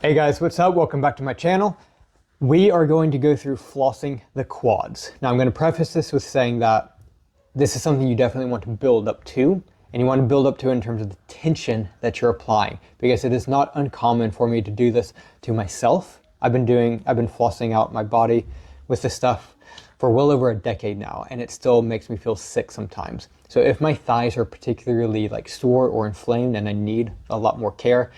Hey guys, what's up? Welcome back to my channel. We are going to go through flossing the quads. Now I'm going to preface this with saying that this is something you definitely want to build up to, and you want to build up to in terms of the tension that you're applying, because it is not uncommon for me to do this to myself. I've been flossing out my body with this stuff for well over a decade now, and it still makes me feel sick sometimes. So if my thighs are particularly like sore or inflamed and I need a lot more care,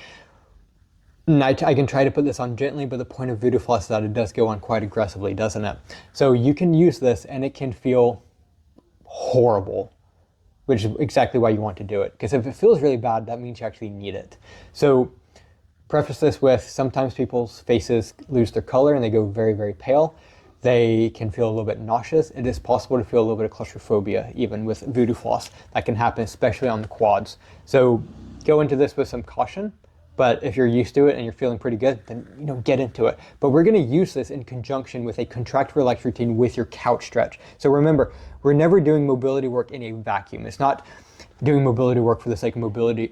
I can try to put this on gently, but the point of Voodoo Floss is that it does go on quite aggressively, doesn't it? So you can use this and it can feel horrible, which is exactly why you want to do it. Because if it feels really bad, that means you actually need it. So preface this with, sometimes people's faces lose their color and they go very, very pale. They can feel a little bit nauseous. It is possible to feel a little bit of claustrophobia, even with Voodoo Floss. That can happen, especially on the quads. So go into this with some caution. But if you're used to it and you're feeling pretty good, then get into it. But we're going to use this in conjunction with a contract relax routine with your couch stretch. So remember, we're never doing mobility work in a vacuum. It's not doing mobility work for the sake of mobility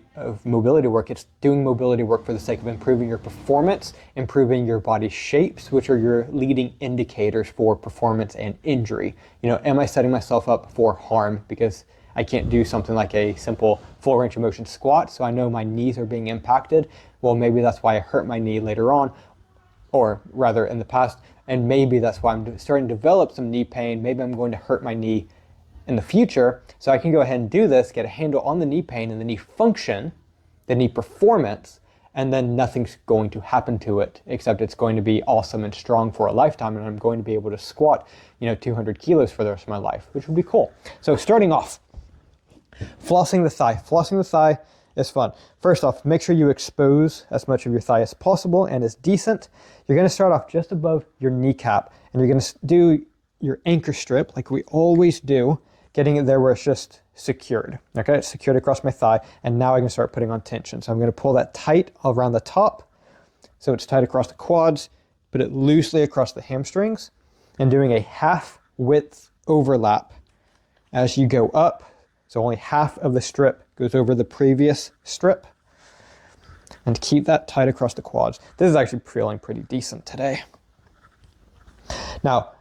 work. It's doing mobility work for the sake of improving your performance, improving your body shapes, which are your leading indicators for performance and injury. Am I setting myself up for harm because I can't do something like a simple full range of motion squat, so I know my knees are being impacted? Well, maybe that's why I hurt my knee later on, or rather in the past, and maybe that's why I'm starting to develop some knee pain. Maybe I'm going to hurt my knee in the future, so I can go ahead and do this, get a handle on the knee pain and the knee function, the knee performance, and then nothing's going to happen to it, except it's going to be awesome and strong for a lifetime, and I'm going to be able to squat 200 kilos for the rest of my life, which would be cool. So starting off, flossing the thigh. Flossing the thigh is fun. First off, make sure you expose as much of your thigh as possible and is decent. You're going to start off just above your kneecap, and you're going to do your anchor strip like we always do, getting it there where it's just secured. Okay, it's secured across my thigh, and now I can start putting on tension. So I'm going to pull that tight around the top, so it's tight across the quads, put it loosely across the hamstrings, and doing a half width overlap as you go up. So only half of the strip goes over the previous strip, and keep that tight across the quads. This is actually feeling pretty decent today. Now,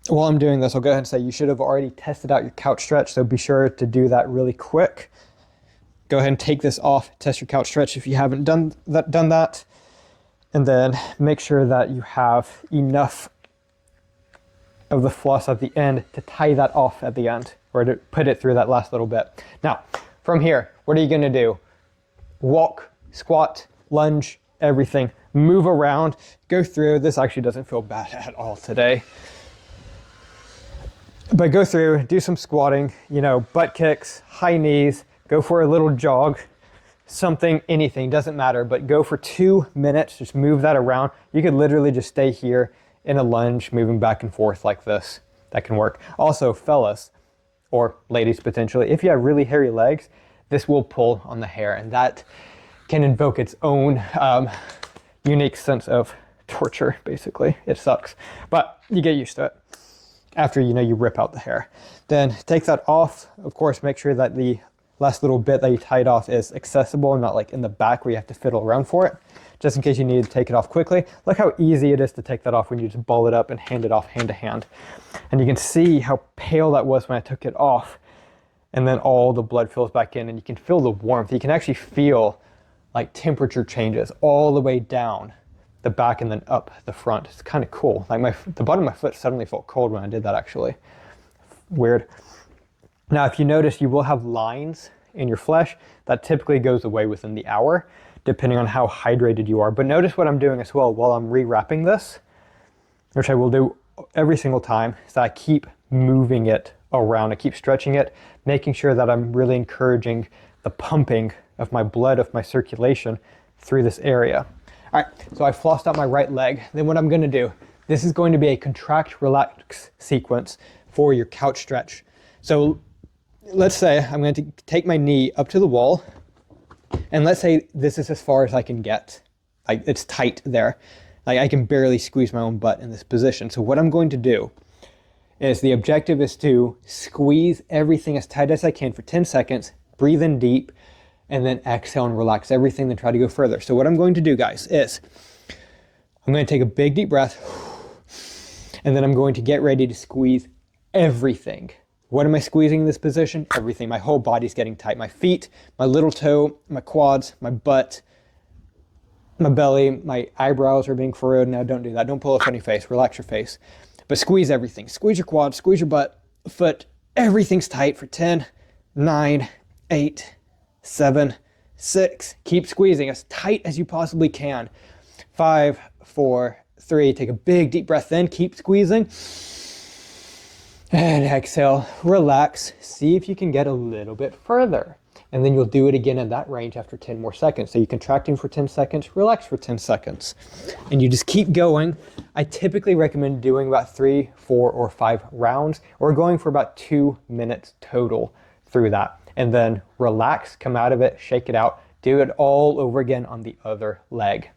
while I'm doing this, I'll go ahead and say you should have already tested out your couch stretch, so be sure to do that really quick. Go ahead and take this off, test your couch stretch if you haven't done that, and then make sure that you have enough of the floss at the end to tie that off at the end, or to put it through that last little bit. Now, from here, what are you gonna do? Walk, squat, lunge, everything. Move around, go through. This actually doesn't feel bad at all today. But go through, do some squatting, butt kicks, high knees, go for a little jog, something, anything, doesn't matter, but go for 2 minutes, just move that around. You could literally just stay here in a lunge, moving back and forth like this. That can work. Also, fellas, or ladies potentially, if you have really hairy legs, this will pull on the hair, and that can invoke its own unique sense of torture, basically. It sucks, but you get used to it after you rip out the hair. Then take that off. Of course, make sure that the last little bit that you tied off is accessible and not like in the back where you have to fiddle around for it, just in case you need to take it off quickly. Look how easy it is to take that off when you just ball it up and hand it off hand to hand. And you can see how pale that was when I took it off, and then all the blood fills back in, and you can feel the warmth. You can actually feel like temperature changes all the way down the back and then up the front. It's kind of cool. Like the bottom of my foot suddenly felt cold when I did that, actually. Weird. Now, if you notice, you will have lines in your flesh. That typically goes away within the hour, depending on how hydrated you are. But notice what I'm doing as well while I'm rewrapping this, which I will do every single time, is that I keep moving it around. I keep stretching it, making sure that I'm really encouraging the pumping of my blood, of my circulation through this area. All right, so I flossed out my right leg. Then what I'm gonna do, this is going to be a contract relax sequence for your couch stretch. So let's say I'm going to take my knee up to the wall, and let's say this is as far as I can get. Like, it's tight there. Like, I can barely squeeze my own butt in this position. So what I'm going to do is, the objective is to squeeze everything as tight as I can for 10 seconds, breathe in deep, and then exhale and relax everything, then try to go further. So what I'm going to do, guys, is I'm going to take a big deep breath, and then I'm going to get ready to squeeze everything. What am I squeezing in this position? Everything. My whole body's getting tight. My feet, my little toe, my quads, my butt, my belly, my eyebrows are being furrowed. Now don't do that. Don't pull a funny face. Relax your face. But squeeze everything. Squeeze your quads, squeeze your butt, foot. Everything's tight for 10, 9, 8, 7, 6. Keep squeezing as tight as you possibly can. 5, 4, 3. Take a big deep breath in. Keep squeezing. And exhale, relax, see if you can get a little bit further. And then you'll do it again in that range after 10 more seconds. So you're contracting for 10 seconds, relax for 10 seconds. And you just keep going. I typically recommend doing about 3, 4, or 5 rounds, or going for about 2 minutes total through that. And then relax, come out of it, shake it out, do it all over again on the other leg.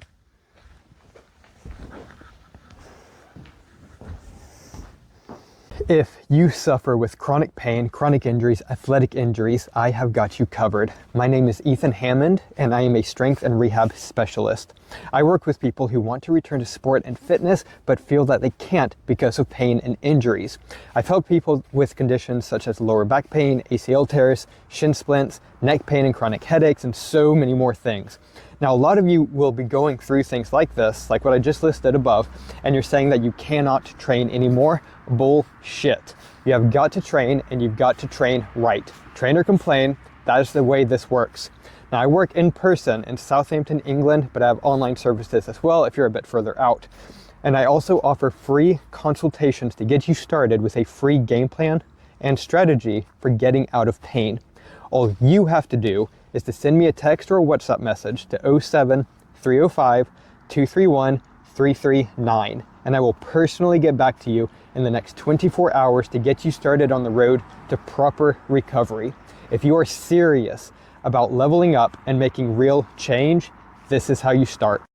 If you suffer with chronic pain, chronic injuries, athletic injuries, I have got you covered. My name is Ethan Hammond, and I am a strength and rehab specialist. I work with people who want to return to sport and fitness, but feel that they can't because of pain and injuries. I've helped people with conditions such as lower back pain, ACL tears, shin splints, neck pain and chronic headaches, and so many more things. Now, a lot of you will be going through things like this, like what I just listed above, and you're saying that you cannot train anymore. Bullshit. You have got to train, and you've got to train right. Train or complain, that is the way this works. Now, I work in person in Southampton, England, but I have online services as well if you're a bit further out. And I also offer free consultations to get you started with a free game plan and strategy for getting out of pain. All you have to do is to send me a text or a WhatsApp message to 07 305 231 339, and I will personally get back to you in the next 24 hours to get you started on the road to proper recovery. If you are serious about leveling up and making real change, this is how you start.